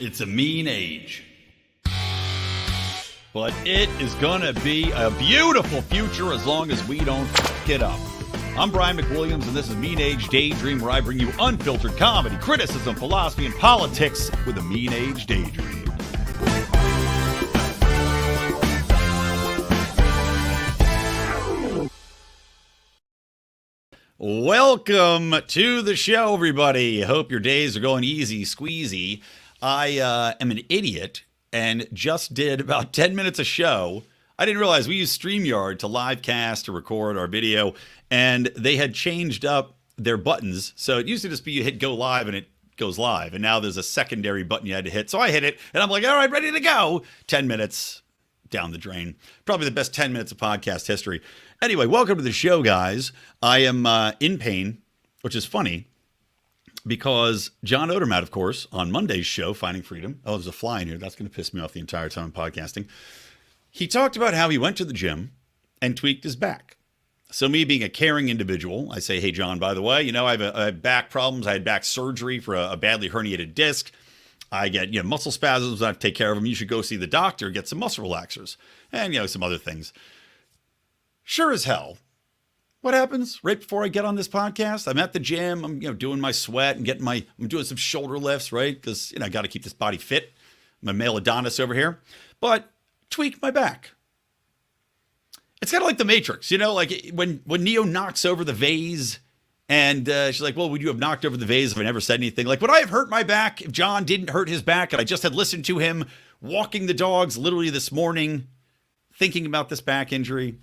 It's a mean age. But it is gonna be a beautiful future as long as we don't fuck it up. I'm Brian McWilliams, and this is Mean Age Daydream, where I bring you unfiltered comedy, criticism, philosophy, and politics with a Mean Age Daydream. Welcome to the show, everybody. Hope your days are going easy squeezy. I am an idiot and just did about 10 minutes of show. I didn't realize we use StreamYard to live cast to record our video, and they had changed up their buttons. So it used to just be you hit go live and it goes live, and now there's a secondary button you had to hit. So I hit it, and I'm like, all right, ready to go. 10 minutes down the drain. Probably the best 10 minutes of podcast history. Anyway, welcome to the show, guys. I am in pain, which is funny, because John Odermatt, of course, on Monday's show, Finding Freedom. Oh, there's a fly in here. That's going to piss me off the entire time I'm podcasting. He talked about how he went to the gym and tweaked his back. So me being a caring individual, I say, hey, John, by the way, I have back problems. I had back surgery for a badly herniated disc. I get muscle spasms. I have to take care of them. You should go see the doctor, get some muscle relaxers, and some other things. Sure as hell. What happens right before I get on this podcast? I'm at the gym. I'm doing my sweat and I'm doing some shoulder lifts, right? Because I got to keep this body fit. I'm a male Adonis over here, but tweak my back. It's kind of like the Matrix, like when Neo knocks over the vase. And she's like, well, would you have knocked over the vase if I never said anything? Like, would I have hurt my back if John didn't hurt his back and I just had listened to him walking the dogs literally this morning, thinking about this back injury?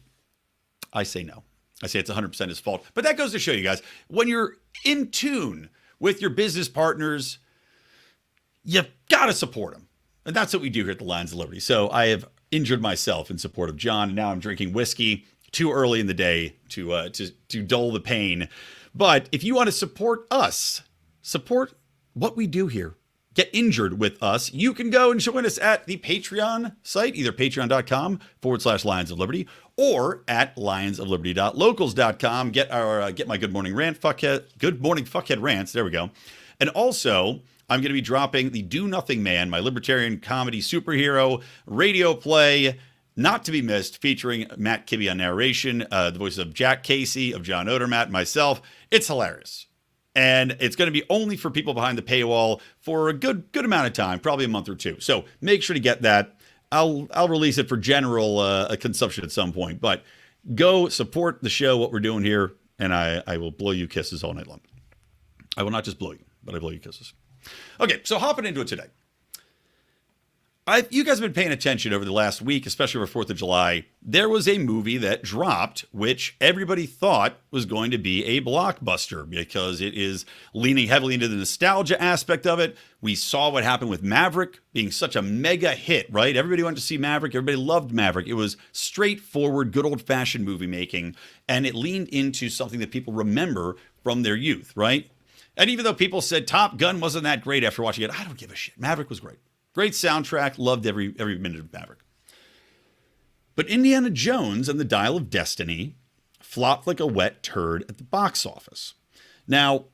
I say no. I say it's 100% his fault. But that goes to show you guys, when you're in tune with your business partners, you got to support them. And that's what we do here at the Lions of Liberty. So I have injured myself in support of John. And now I'm drinking whiskey too early in the day to dull the pain. But if you want to support us, support what we do here, get injured with us, you can go and join us at the Patreon site, either patreon.com/Lions of Liberty or at lionsofliberty.locals.com. Get my Good Morning Fuckhead rants. There we go. And also, I'm going to be dropping the Do Nothing Man, my libertarian comedy superhero radio play, not to be missed, featuring Matt Kibbe on narration, the voices of Jack Casey, of John Odermatt, and myself. It's hilarious. And it's going to be only for people behind the paywall for a good amount of time, probably a month or two. So make sure to get that. I'll release it for general consumption at some point. But go support the show, what we're doing here, and I will blow you kisses all night long. I will not just blow you, but I blow you kisses. Okay, so hopping into it today. You guys have been paying attention over the last week, especially over 4th of July. There was a movie that dropped, which everybody thought was going to be a blockbuster because it is leaning heavily into the nostalgia aspect of it. We saw what happened with Maverick being such a mega hit, right? Everybody went to see Maverick. Everybody loved Maverick. It was straightforward, good old-fashioned movie making, and it leaned into something that people remember from their youth, right? And even though people said Top Gun wasn't that great after watching it, I don't give a shit. Maverick was great. Great soundtrack, loved every minute of Maverick. But Indiana Jones and the Dial of Destiny flopped like a wet turd at the box office. Now,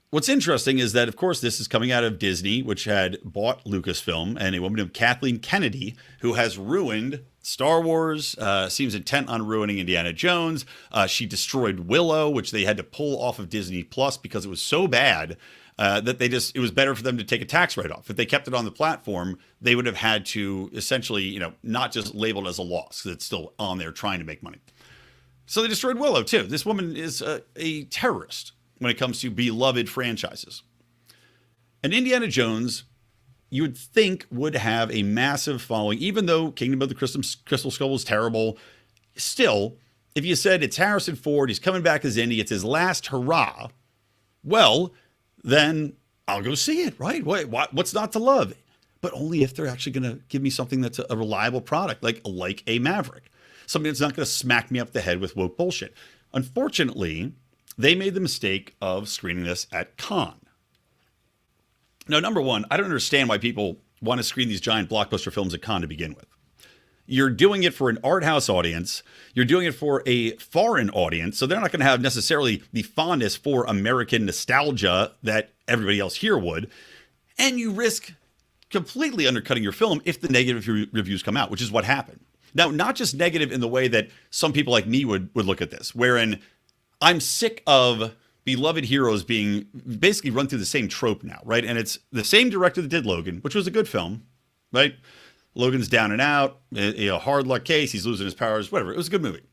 what's interesting is that, of course, this is coming out of Disney, which had bought Lucasfilm, and a woman named Kathleen Kennedy, who has ruined Star Wars, seems intent on ruining Indiana Jones. She destroyed Willow, which they had to pull off of Disney Plus because it was so bad that it was better for them to take a tax write-off. If they kept it on the platform, they would have had to essentially, not just label it as a loss, because it's still on there trying to make money. So they destroyed Willow, too. This woman is a terrorist when it comes to beloved franchises. And Indiana Jones, you would think, would have a massive following, even though Kingdom of the Crystal Skull was terrible. Still, if you said it's Harrison Ford, he's coming back as Indy, it's his last hurrah, well, then I'll go see it, right? What's not to love? But only if they're actually going to give me something that's a reliable product, like a Maverick. Something that's not going to smack me up the head with woke bullshit. Unfortunately, they made the mistake of screening this at Cannes. Now, number one, I don't understand why people want to screen these giant blockbuster films at Cannes to begin with. You're doing it for an art house audience. You're doing it for a foreign audience. So they're not going to have necessarily the fondness for American nostalgia that everybody else here would. And you risk completely undercutting your film if the negative reviews come out, which is what happened. Now, not just negative in the way that some people like me would look at this, wherein I'm sick of beloved heroes being basically run through the same trope now, right? And it's the same director that did Logan, which was a good film, right? Logan's down and out, a hard luck case, he's losing his powers, whatever. It was a good movie.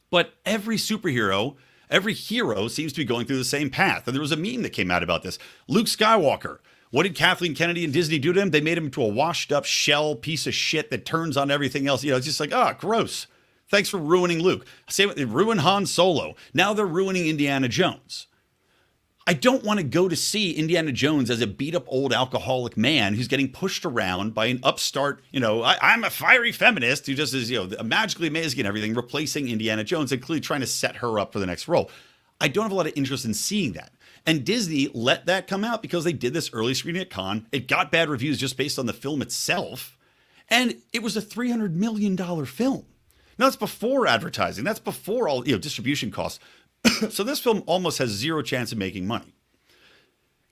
But every superhero, every hero seems to be going through the same path. And there was a meme that came out about this. Luke Skywalker. What did Kathleen Kennedy and Disney do to him? They made him into a washed up shell piece of shit that turns on everything else. It's just like, gross. Thanks for ruining Luke. Same, they ruined Han Solo. Now they're ruining Indiana Jones. I don't want to go to see Indiana Jones as a beat up old alcoholic man who's getting pushed around by an upstart, I'm a fiery feminist who just is, magically amazing and everything, replacing Indiana Jones and clearly trying to set her up for the next role. I don't have a lot of interest in seeing that. And Disney let that come out because they did this early screening at Cannes. It got bad reviews just based on the film itself. And it was a $300 million film. Now, that's before advertising. That's before all distribution costs. So this film almost has zero chance of making money.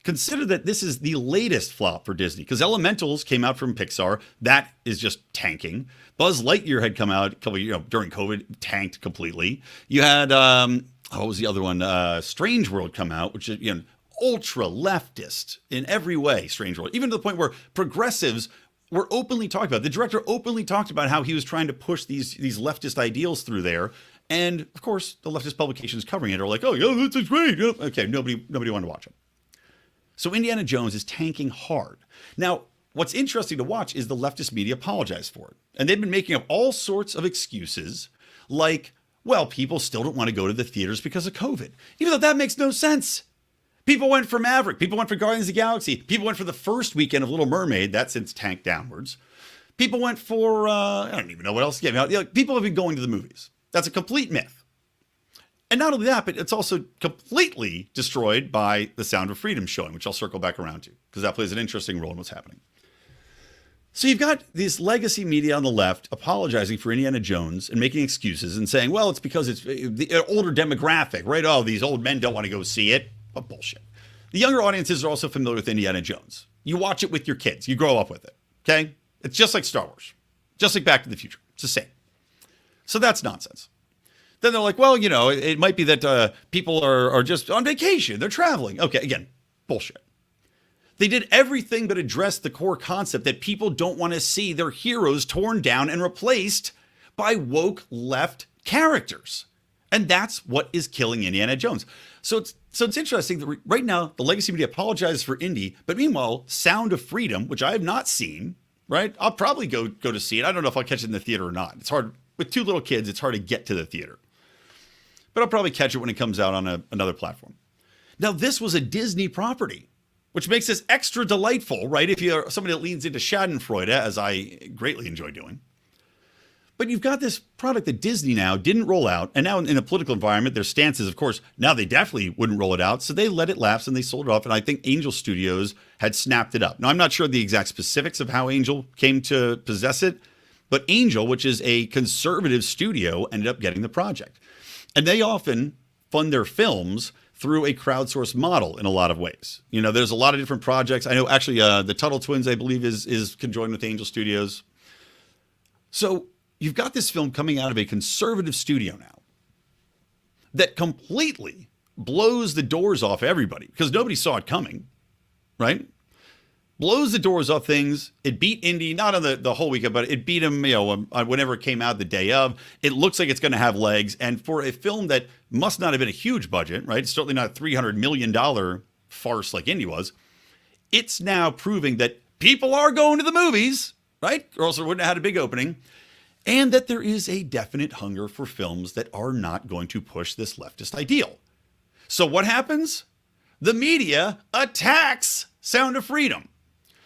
Consider that this is the latest flop for Disney, because Elementals came out from Pixar. That is just tanking. Buzz Lightyear had come out a couple during COVID, tanked completely. You had, what was the other one? Strange World come out, which is ultra leftist in every way, Strange World. Even to the point where progressives were openly talking about it. The director openly talked about how he was trying to push these leftist ideals through there. And of course, the leftist publications covering it are like, oh, yeah, that's great. Okay, nobody wanted to watch it. So Indiana Jones is tanking hard. Now, what's interesting to watch is the leftist media apologize for it. And they've been making up all sorts of excuses like, well, people still don't want to go to the theaters because of COVID. Even though that makes no sense. People went for Maverick. People went for Guardians of the Galaxy. People went for the first weekend of Little Mermaid. That's since tanked downwards. People went for, I don't even know what else. People have been going to the movies. That's a complete myth. And not only that, but it's also completely destroyed by the Sound of Freedom showing, which I'll circle back around to, because that plays an interesting role in what's happening. So you've got this legacy media on the left apologizing for Indiana Jones and making excuses and saying, well, it's because it's the older demographic, right? Oh, these old men don't want to go see it. But bullshit. The younger audiences are also familiar with Indiana Jones. You watch it with your kids. You grow up with it. Okay? It's just like Star Wars. Just like Back to the Future. It's the same. So that's nonsense. Then they're like, well, it might be that people are just on vacation. They're traveling. Okay, again, bullshit. They did everything but address the core concept that people don't want to see their heroes torn down and replaced by woke left characters. And that's what is killing Indiana Jones. So it's interesting that right now the legacy media apologizes for Indy, but meanwhile, Sound of Freedom, which I have not seen, right? I'll probably go to see it. I don't know if I'll catch it in the theater or not. It's hard with two little kids. It's hard to get to the theater, but I'll probably catch it when it comes out on another platform. Now, this was a Disney property, which makes this extra delightful, right? If you're somebody that leans into Schadenfreude, as I greatly enjoy doing. But you've got this product that Disney now didn't roll out. And now in a political environment, their stance is, of course, now they definitely wouldn't roll it out. So they let it lapse and they sold it off. And I think Angel Studios had snapped it up. Now, I'm not sure the exact specifics of how Angel came to possess it. But Angel, which is a conservative studio, ended up getting the project. And they often fund their films through a crowdsourced model in a lot of ways. There's a lot of different projects. I know actually the Tuttle Twins, I believe, is conjoined with Angel Studios. So you've got this film coming out of a conservative studio now that completely blows the doors off everybody because nobody saw it coming, right? Blows the doors off things. It beat Indy, not on the whole weekend, but it beat him, whenever it came out the day of. It looks like it's going to have legs. And for a film that must not have been a huge budget, right? It's certainly not a $300 million farce like Indy was. It's now proving that people are going to the movies, right? Or else it wouldn't have had a big opening. And that there is a definite hunger for films that are not going to push this leftist ideal. So what happens? The media attacks Sound of Freedom.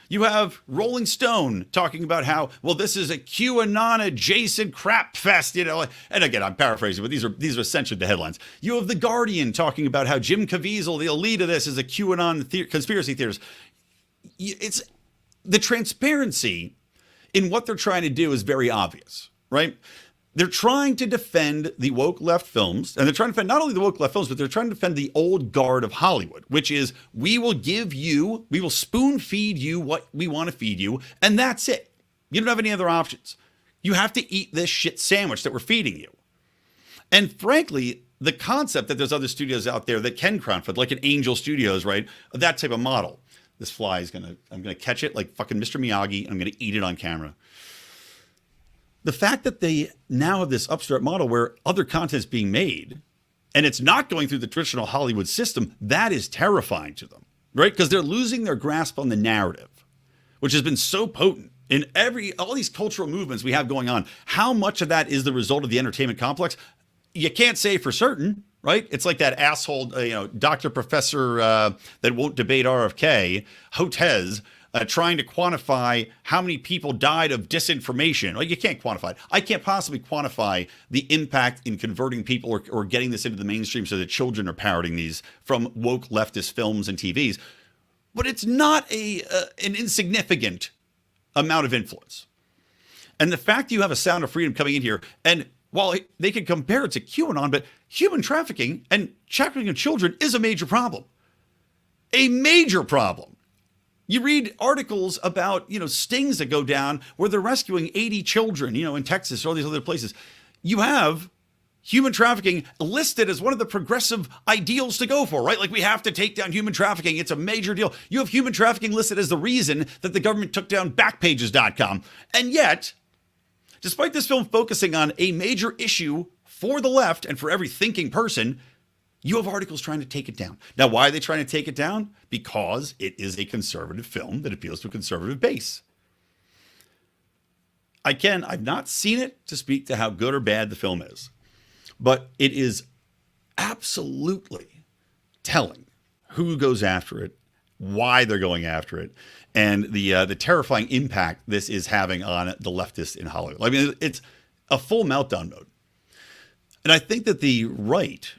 You have Rolling Stone talking about how, well, this is a QAnon adjacent crap fest, And again, I'm paraphrasing, but these are essentially the headlines. You have The Guardian talking about how Jim Caviezel, the elite of this, is a QAnon conspiracy theorist. It's the transparency in what they're trying to do is very obvious, right? they're trying to defend the woke left films, and they're trying to defend not only the woke left films, but they're trying to defend the old guard of Hollywood, which is we will spoon feed you what we want to feed you, and that's it. You don't have any other options. You have to eat this shit sandwich that we're feeding you. And frankly, the concept that there's other studios out there that can crowdfund, like an Angel Studios, right? That type of model. This fly is I'm gonna catch it like fucking Mr. Miyagi, and I'm gonna eat it on camera. The fact that they now have this upstart model where other content is being made and it's not going through the traditional Hollywood system, that is terrifying to them, right? Because they're losing their grasp on the narrative, which has been so potent in all these cultural movements we have going on. How much of that is the result of the entertainment complex? You can't say for certain, right? It's like that asshole, doctor professor that won't debate RFK, Hotez, trying to quantify how many people died of disinformation. Well, you can't quantify it. I can't possibly quantify the impact in converting people or getting this into the mainstream so that children are parroting these from woke leftist films and TVs. But it's not an insignificant amount of influence. And the fact you have a Sound of Freedom coming in here, and while they can compare it to QAnon, but human trafficking and trafficking of children is a major problem. A major problem. You read articles about, stings that go down where they're rescuing 80 children, in Texas or all these other places. You have human trafficking listed as one of the progressive ideals to go for, right? Like we have to take down human trafficking. It's a major deal. You have human trafficking listed as the reason that the government took down Backpages.com. And yet, despite this film focusing on a major issue for the left and for every thinking person, you have articles trying to take it down. Now, why are they trying to take it down? Because it is a conservative film that appeals to a conservative base. I've not seen it to speak to how good or bad the film is, but it is absolutely telling who goes after it, why they're going after it, and the terrifying impact this is having on the leftists in Hollywood. I mean, it's a full meltdown mode. And I think that the right,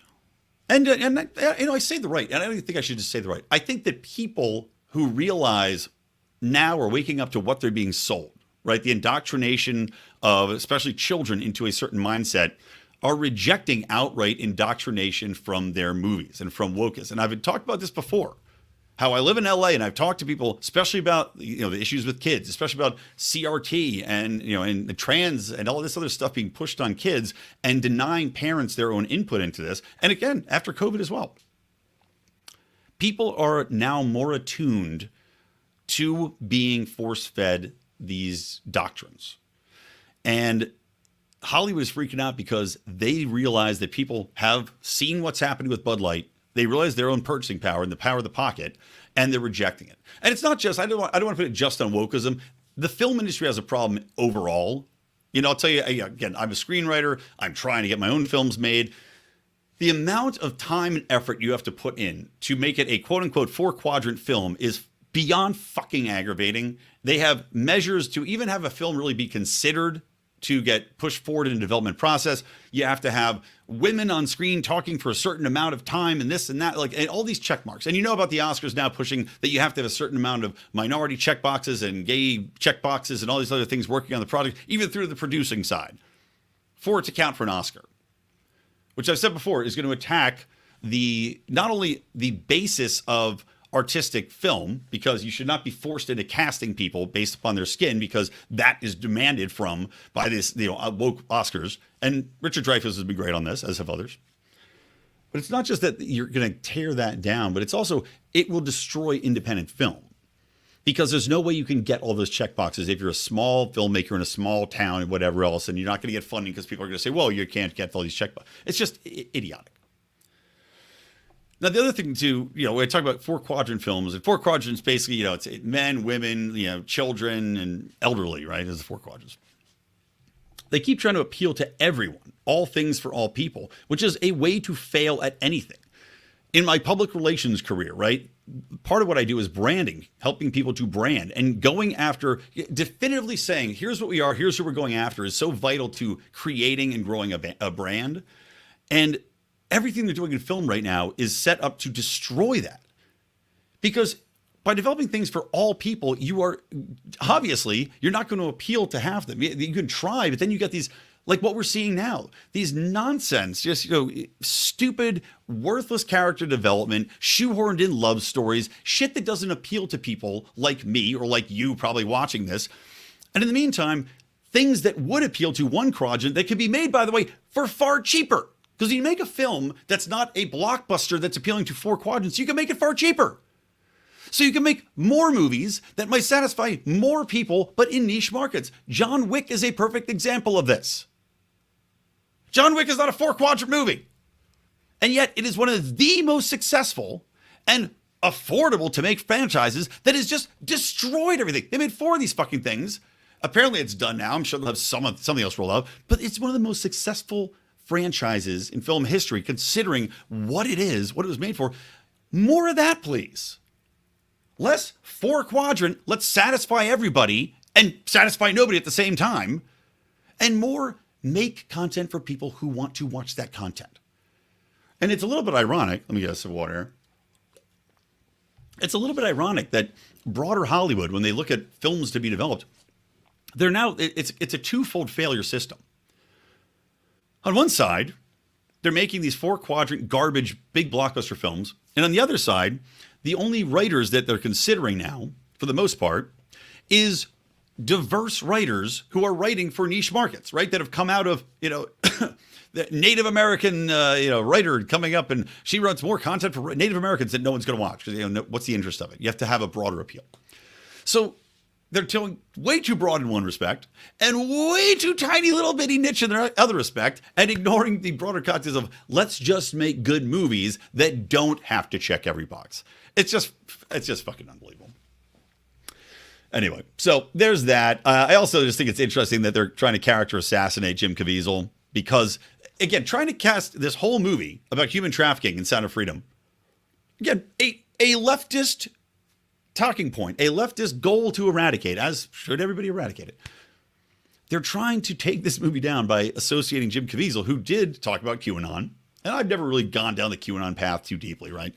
and I say the right, and I don't even think I should just say the right. I think that people who realize now are waking up to what they're being sold, right? The indoctrination of especially children into a certain mindset are rejecting outright indoctrination from their movies and from wokeness. And I've talked about this before, how I live in LA and I've talked to people, especially about, the issues with kids, especially about CRT and, and the trans and all this other stuff being pushed on kids and denying parents their own input into this. And again, after COVID as well. People are now more attuned to being force-fed these doctrines. And Hollywood is freaking out because they realize that people have seen what's happening with Bud Light. They realize their own purchasing power and the power of the pocket, and they're rejecting it. And it's not just, I don't want to put it just on wokeism. The film industry has a problem overall. I'll tell you, again, I'm a screenwriter. I'm trying to get my own films made. The amount of time and effort you have to put in to make it a quote unquote 4-quadrant film is beyond fucking aggravating. They have measures to even have a film really be considered to get pushed forward in the development process. You have to have women on screen talking for a certain amount of time and this and that, and all these check marks. And about the Oscars now pushing that you have to have a certain amount of minority check boxes and gay check boxes and all these other things working on the product, even through the producing side, for it to count for an Oscar, which I've said before is going to attack not only the basis of artistic film, because you should not be forced into casting people based upon their skin, because that is demanded by this woke Oscars. And Richard Dreyfuss has been great on this, as have others. But it's not just that you're going to tear that down, but it's also, it will destroy independent film, because there's no way you can get all those check boxes if you're a small filmmaker in a small town and whatever else, and you're not going to get funding because people are going to say, well, you can't get all these check boxes. It's just idiotic. Now, the other thing too, we talk about 4-quadrant films, and 4 quadrants basically, it's men, women, children, and elderly, right? As the 4 quadrants. They keep trying to appeal to everyone, all things for all people, which is a way to fail at anything. In my public relations career, right? Part of what I do is branding, helping people to brand, and going after, definitively saying, here's what we are, here's who we're going after, is so vital to creating and growing a brand. And everything they're doing in film right now is set up to destroy that. Because by developing things for all people, you are obviously, you're not going to appeal to half of them. You can try, but then you get these like what we're seeing now. These nonsense, just, stupid, worthless character development, shoehorned in love stories, shit that doesn't appeal to people like me or like you probably watching this. And in the meantime, things that would appeal to one quadrant that could be made, by the way, for far cheaper. Because you make a film that's not a blockbuster that's appealing to four quadrants, you can make it far cheaper. So you can make more movies that might satisfy more people, but in niche markets. John Wick is a perfect example of this. John Wick is not a four quadrant movie. And yet it is one of the most successful and affordable to make franchises that has just destroyed everything. They made four of these fucking things. Apparently it's done now. I'm sure they'll have something else roll out. But it's one of the most successful franchises in film history, considering what it is, what it was made for. More of that, please. Less four quadrant, let's satisfy everybody and satisfy nobody at the same time. And more make content for people who want to watch that content. And it's a little bit ironic. Let me get some water here. It's a little bit ironic that broader Hollywood, when they look at films to be developed, it's a twofold failure system. On one side, they're making these four quadrant garbage big blockbuster films. And on the other side, the only writers that they're considering now, for the most part, is diverse writers who are writing for niche markets, right? That have come out of, the Native American, writer coming up, and she writes more content for Native Americans that no one's going to watch. Because, what's the interest of it? You have to have a broader appeal. So they're telling way too broad in one respect and way too tiny little bitty niche in their other respect, and ignoring the broader context of let's just make good movies that don't have to check every box. It's just fucking unbelievable. Anyway, so there's that. I also just think it's interesting that they're trying to character assassinate Jim Caviezel because, again, trying to cast this whole movie about human trafficking in Sound of Freedom. Again, a leftist talking point, a leftist goal to eradicate, as should everybody eradicate it. They're trying to take this movie down by associating Jim Caviezel, who did talk about QAnon. And I've never really gone down the QAnon path too deeply, right?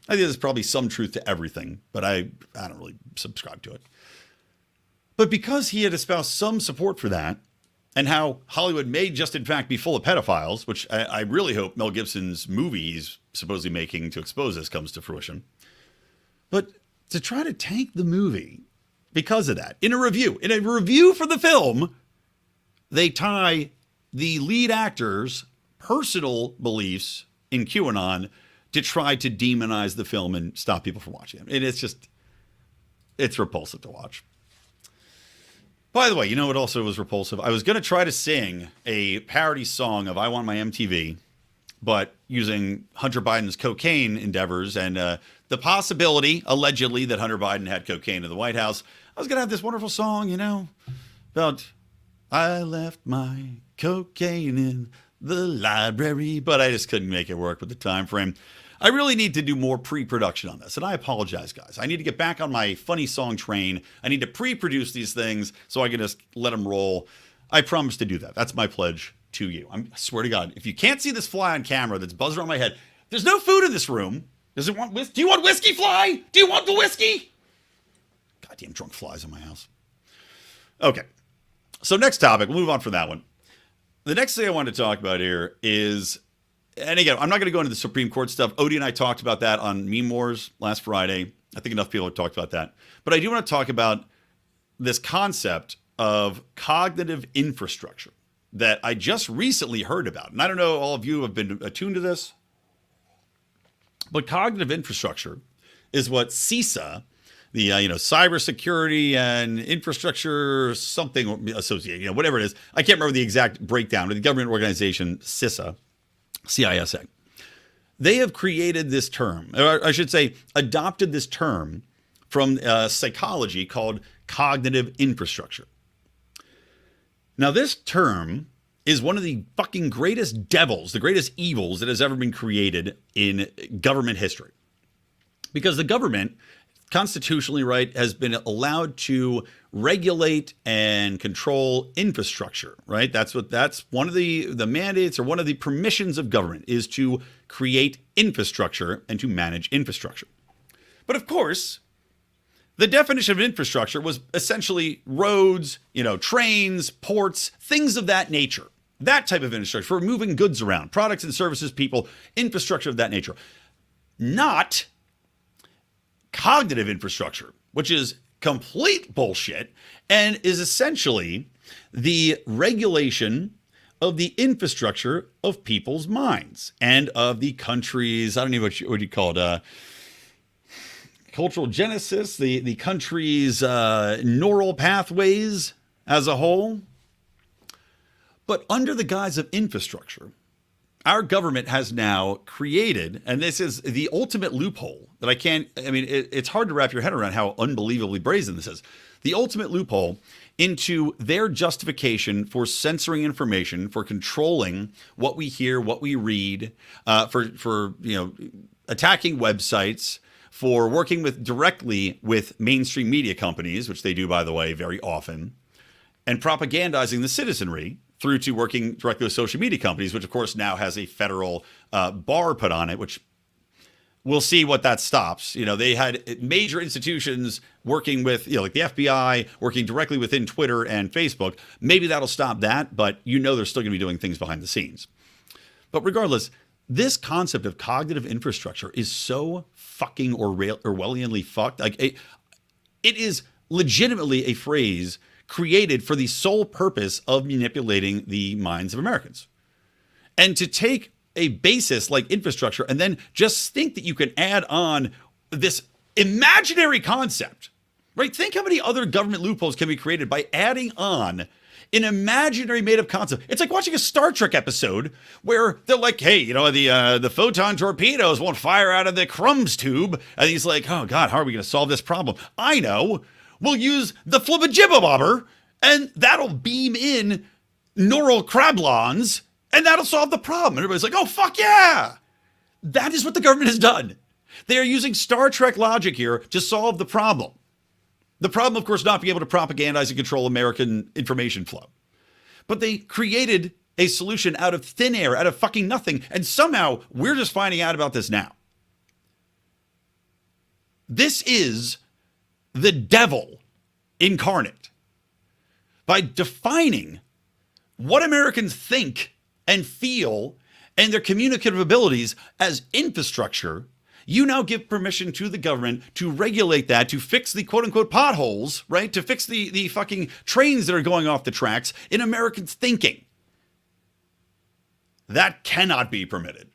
I think there's probably some truth to everything, but I don't really subscribe to it. But because he had espoused some support for that, and how Hollywood may just in fact be full of pedophiles, which I really hope Mel Gibson's movie he's supposedly making to expose this comes to fruition. But to try to tank the movie because of that, in a review for the film, they tie the lead actor's personal beliefs in QAnon to try to demonize the film and stop people from watching it. And it's repulsive to watch. By the way, you know what also was repulsive? I was going to try to sing a parody song of I Want My MTV, but using Hunter Biden's cocaine endeavors and the possibility, allegedly, that Hunter Biden had cocaine in the White House. I was going to have this wonderful song, about I left my cocaine in the library, but I just couldn't make it work with the time frame. I really need to do more pre-production on this, and I apologize, guys. I need to get back on my funny song train. I need to pre-produce these things so I can just let them roll. I promise to do that. That's my pledge to you. I swear to God, if you can't see this fly on camera that's buzzing around my head, there's no food in this room. Do you want whiskey, fly? Do you want the whiskey? Goddamn drunk flies in my house. Okay, so next topic. We'll move on from that one. The next thing I want to talk about here is, and again, I'm not going to go into the Supreme Court stuff. Odie and I talked about that on Meme Wars last Friday. I think enough people have talked about that. But I do want to talk about this concept of cognitive infrastructure that I just recently heard about. And I don't know, all of you have been attuned to this. But cognitive infrastructure is what CISA, the cybersecurity and infrastructure something associated, whatever it is. I can't remember the exact breakdown of the government organization CISA. CISA. They have created this term, or I should say, adopted this term from psychology called cognitive infrastructure. Now, this term is one of the fucking greatest devils, the greatest evils that has ever been created in government history. Because the government, constitutionally, right, has been allowed to regulate and control infrastructure, right? That's one of the mandates, or one of the permissions of government, is to create infrastructure and to manage infrastructure. But of course, the definition of infrastructure was essentially roads, trains, ports, things of that nature, That type of infrastructure for moving goods around, products and services, people, infrastructure of that nature. Not cognitive infrastructure, which is complete bullshit and is essentially the regulation of the infrastructure of people's minds and of the country's, I don't know what you call it, cultural genesis, the country's neural pathways as a whole. But under the guise of infrastructure, our government has now created, and this is the ultimate loophole that it's hard to wrap your head around how unbelievably brazen this is. The ultimate loophole into their justification for censoring information, for controlling what we hear, what we read, for attacking websites, for working directly with mainstream media companies, which they do, by the way, very often, and propagandizing the citizenry through to working directly with social media companies, which of course now has a federal bar put on it, which we'll see what that stops. They had major institutions working with, like the FBI, working directly within Twitter and Facebook. Maybe that'll stop that, but they're still going to be doing things behind the scenes. But regardless, this concept of cognitive infrastructure is so fucking Orwellianly fucked. Like it is legitimately a phrase created for the sole purpose of manipulating the minds of Americans. And to take a basis like infrastructure and then just think that you can add on this imaginary concept, right? Think how many other government loopholes can be created by adding on an imaginary made-up concept. It's like watching a Star Trek episode where they're like, hey, the photon torpedoes won't fire out of the crumbs tube. And he's like, oh God, how are we going to solve this problem? I know. We'll use the flibba-jibba-bobber, and that'll beam in neural crablons, and that'll solve the problem. And everybody's like, oh, fuck yeah. That is what the government has done. They are using Star Trek logic here to solve the problem. The problem, of course, not being able to propagandize and control American information flow. But they created a solution out of thin air, out of fucking nothing, and somehow we're just finding out about this now. This is the devil incarnate. By defining what Americans think and feel and their communicative abilities as infrastructure, you now give permission to the government to regulate that, to fix the quote-unquote potholes, right? To fix the fucking trains that are going off the tracks in Americans' thinking. That cannot be permitted.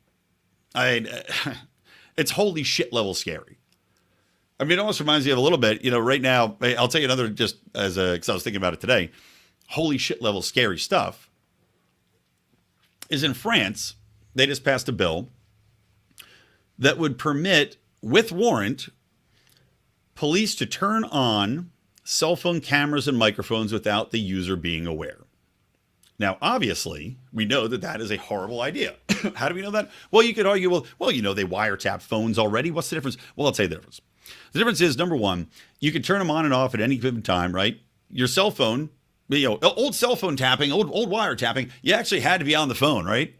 It's holy shit level scary. It almost reminds me of a little bit, right now, I'll tell you another because I was thinking about it today. Holy shit level scary stuff is in France. They just passed a bill that would permit, with warrant, police to turn on cell phone cameras and microphones without the user being aware. Now, obviously, we know that that is a horrible idea. How do we know that? Well, you could argue, well, they wiretap phones already. What's the difference? Well, I'll tell you the difference. The difference is, number one, you can turn them on and off at any given time, right? Your cell phone, old cell phone tapping, old wire tapping, you actually had to be on the phone, right?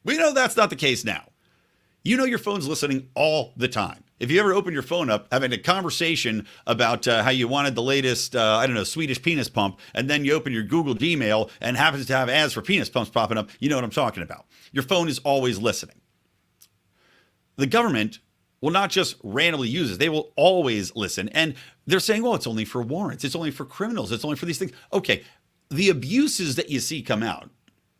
We know that's not the case now. Your phone's listening all the time. If you ever open your phone up, having a conversation about how you wanted the latest, Swedish penis pump, and then you open your Google Gmail and happens to have ads for penis pumps popping up, you know what I'm talking about. Your phone is always listening. The government will not just randomly use it. They will always listen. And they're saying, well, it's only for warrants. It's only for criminals. It's only for these things. Okay, the abuses that you see come out.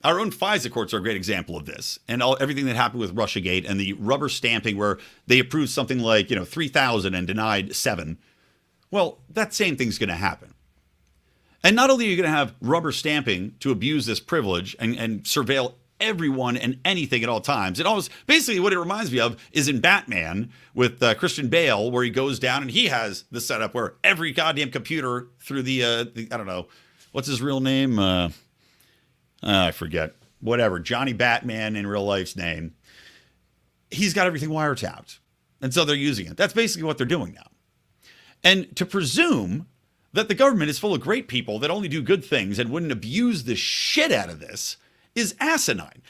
Our own FISA courts are a great example of this, and everything that happened with Russiagate and the rubber stamping where they approved something like 3,000 and denied 7. Well, that same thing's going to happen. And not only are you going to have rubber stamping to abuse this privilege and surveil everyone and anything at all times. It almost basically what it reminds me of is in Batman with Christian Bale, where he goes down and he has the setup where every goddamn computer through the I don't know, what's his real name? I forget. Whatever. Johnny Batman in real life's name. He's got everything wiretapped. And so they're using it. That's basically what they're doing now. And to presume that the government is full of great people that only do good things and wouldn't abuse the shit out of this is asinine.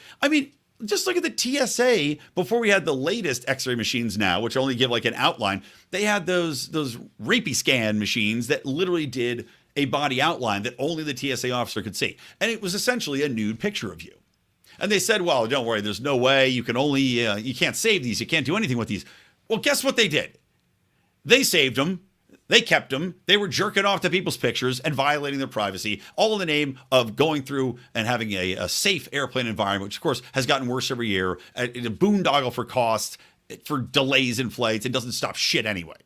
Just look at the TSA before we had the latest X-ray machines now, which only give like an outline. They had those rapey scan machines that literally did a body outline that only the TSA officer could see. And it was essentially a nude picture of you. And they said, well, don't worry, there's no way. You can only, you can't save these. You can't do anything with these. Well, guess what they did? They saved them. They kept them. They were jerking off to people's pictures and violating their privacy, all in the name of going through and having a safe airplane environment, which, of course, has gotten worse every year. A boondoggle for costs, for delays in flights. It doesn't stop shit anyway.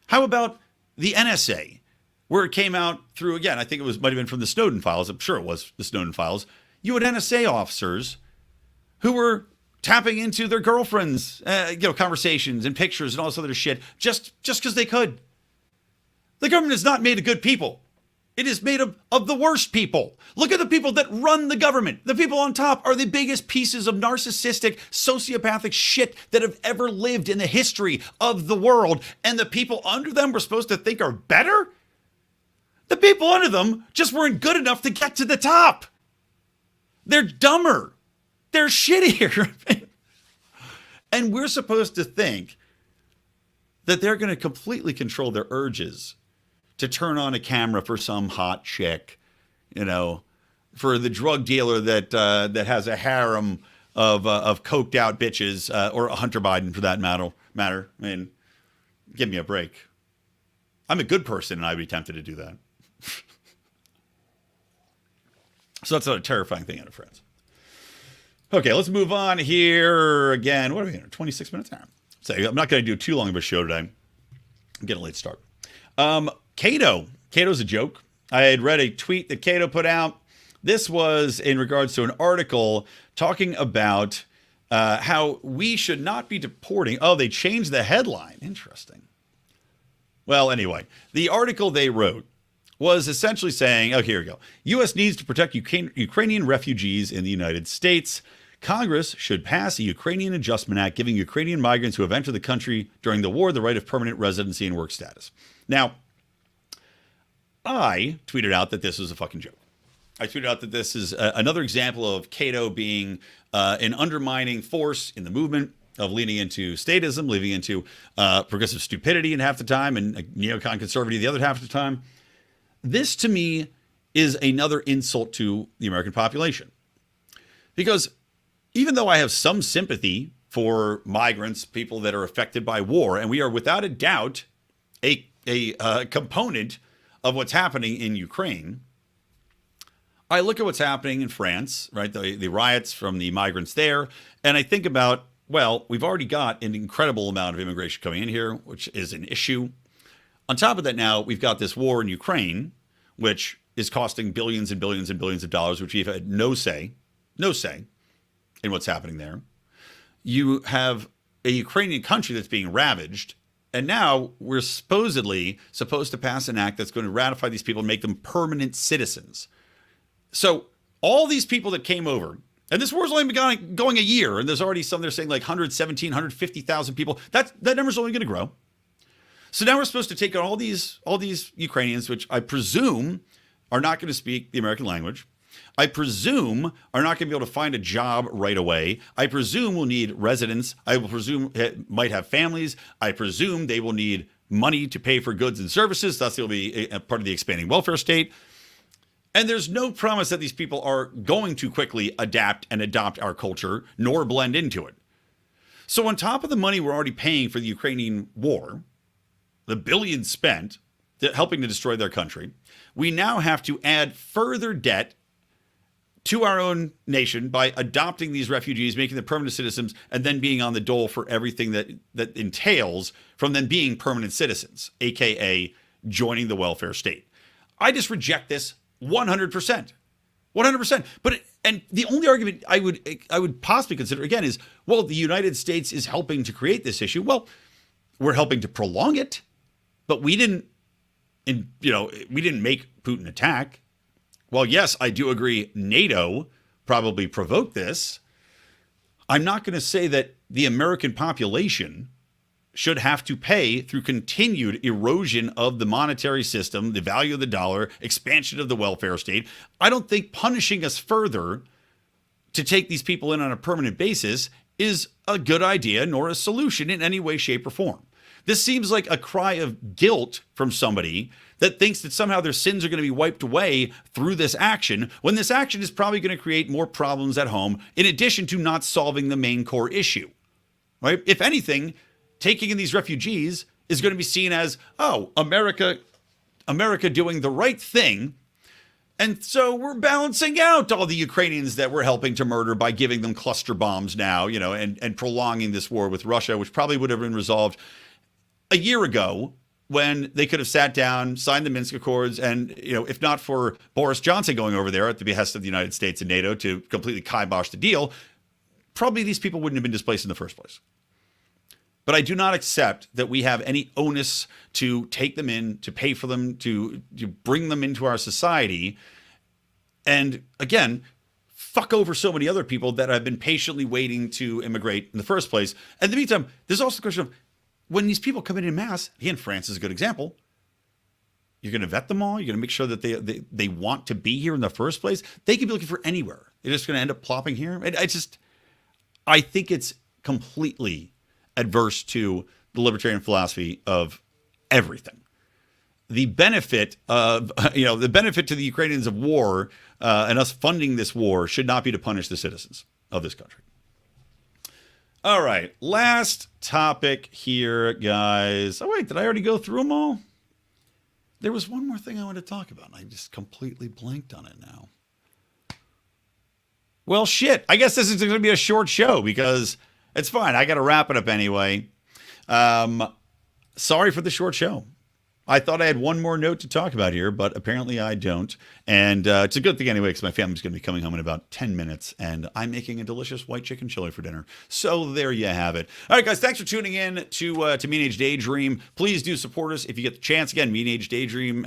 How about the NSA, where it came out through, again, I think it might have been from the Snowden files. I'm sure it was the Snowden files. You had NSA officers who were tapping into their girlfriends, conversations and pictures and all this other shit just because they could. The government is not made of good people. It is made of the worst people. Look at the people that run the government. The people on top are the biggest pieces of narcissistic, sociopathic shit that have ever lived in the history of the world. And the people under them we're supposed to think are better? The people under them just weren't good enough to get to the top. They're dumber. They're shittier. And we're supposed to think that they're going to completely control their urges to turn on a camera for some hot chick, for the drug dealer that has a harem of coked out bitches, or Hunter Biden for that matter. I mean, give me a break. I'm a good person and I'd be tempted to do that. So that's not a terrifying thing out of France. Okay, let's move on here. Again, what are we in? 26 minutes now. So I'm not going to do too long of a show today. I'm getting a late start. Cato. Cato's a joke. I had read a tweet that Cato put out. This was in regards to an article talking about how we should not be deporting. Oh, they changed the headline. Interesting. Well, anyway, the article they wrote was essentially saying, oh, here we go. U.S. needs to protect Ukrainian refugees in the United States. Congress should pass a Ukrainian Adjustment Act giving Ukrainian migrants who have entered the country during the war the right of permanent residency and work status. Now, I tweeted out that this was a fucking joke. I tweeted out that this is another example of Cato being an undermining force in the movement, of leaning into statism, leaning into progressive stupidity in half the time and neocon conservative the other half of the time. This, to me, is another insult to the American population. Because even though I have some sympathy for migrants, people that are affected by war, and we are without a doubt a component of what's happening in Ukraine, I look at what's happening in France, right? The riots from the migrants there, and I think about, well, we've already got an incredible amount of immigration coming in here, which is an issue. On top of that, now we've got this war in Ukraine, which is costing billions and billions and billions of dollars, which we've had no say in what's happening there. You have a Ukrainian country that's being ravaged, and now we're supposedly supposed to pass an act that's going to ratify these people and make them permanent citizens. So all these people that came over, and this war's only been going a year, and there's already some, they're saying like 117, 150,000 people. That number's only going to grow. So now we're supposed to take on all these Ukrainians, which I presume are not going to speak the American language. I presume are not going to be able to find a job right away. I presume will need residence. I will presume might have families. I presume they will need money to pay for goods and services. Thus, they'll be a part of the expanding welfare state. And there's no promise that these people are going to quickly adapt and adopt our culture, nor blend into it. So on top of the money we're already paying for the Ukrainian war, the billions spent helping to destroy their country, we now have to add further debt to our own nation by adopting these refugees, making them permanent citizens, and then being on the dole for everything that entails from them being permanent citizens, aka joining the welfare state. I just reject this 100%. 100%. And the only argument I would possibly consider again is, well, the United States is helping to create this issue. Well, we're helping to prolong it, but we didn't make Putin attack. Well, yes, I do agree NATO probably provoked this. I'm not going to say that the American population should have to pay through continued erosion of the monetary system, the value of the dollar, expansion of the welfare state. I don't think punishing us further to take these people in on a permanent basis is a good idea, nor a solution in any way, shape, or form. This seems like a cry of guilt from somebody that thinks that somehow their sins are going to be wiped away through this action, when this action is probably going to create more problems at home, in addition to not solving the main core issue, right? If anything, taking in these refugees is going to be seen as, oh, America doing the right thing. And so we're balancing out all the Ukrainians that we're helping to murder by giving them cluster bombs now, and prolonging this war with Russia, which probably would have been resolved a year ago when they could have sat down, signed the Minsk Accords, and, if not for Boris Johnson going over there at the behest of the United States and NATO to completely kibosh the deal, probably these people wouldn't have been displaced in the first place. But I do not accept that we have any onus to take them in, to pay for them, to bring them into our society. And again, fuck over so many other people that have been patiently waiting to immigrate in the first place. And in the meantime, there's also the question of when these people come in mass, again, France is a good example. You're going to vet them all. You're going to make sure that they want to be here in the first place. They could be looking for anywhere. They're just going to end up plopping here. I think it's completely adverse to the libertarian philosophy of everything. The benefit to the Ukrainians of war and us funding this war should not be to punish the citizens of this country. All right, last topic here, guys. Oh, wait, did I already go through them all? There was one more thing I wanted to talk about, and I just completely blanked on it now. Well, shit. I guess this is going to be a short show because it's fine. I got to wrap it up anyway. Sorry for the short show. I thought I had one more note to talk about here, but apparently I don't. And it's a good thing anyway, because my family's going to be coming home in about 10 minutes, and I'm making a delicious white chicken chili for dinner. So there you have it. All right, guys, thanks for tuning in to Mean Age Daydream. Please do support us if you get the chance. Again, Mean Age Daydream.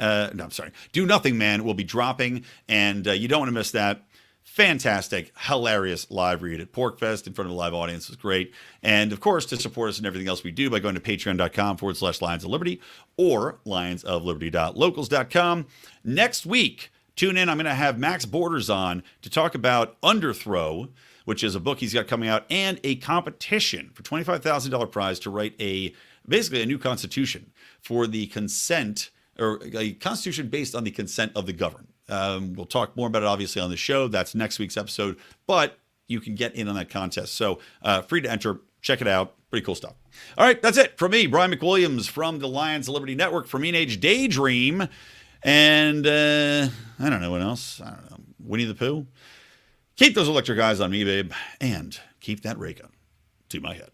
Do Nothing Man will be dropping, and you don't want to miss that. Fantastic, hilarious live read at PorkFest in front of a live audience was great. And of course, to support us in everything else we do by going to patreon.com/Lions of Liberty or lionsofliberty.locals.com. Next week, tune in. I'm going to have Max Borders on to talk about Underthrow, which is a book he's got coming out, and a competition for $25,000 prize to write basically a new constitution for the consent, or a constitution based on the consent of the governed. We'll talk more about it, obviously, on the show. That's next week's episode, but you can get in on that contest. So free to enter. Check it out. Pretty cool stuff. All right, that's it from me, Brian McWilliams from the Lions of Liberty Network for Mean Age Daydream. And I don't know what else. I don't know. Winnie the Pooh. Keep those electric eyes on me, babe, and keep that ray gun to my head.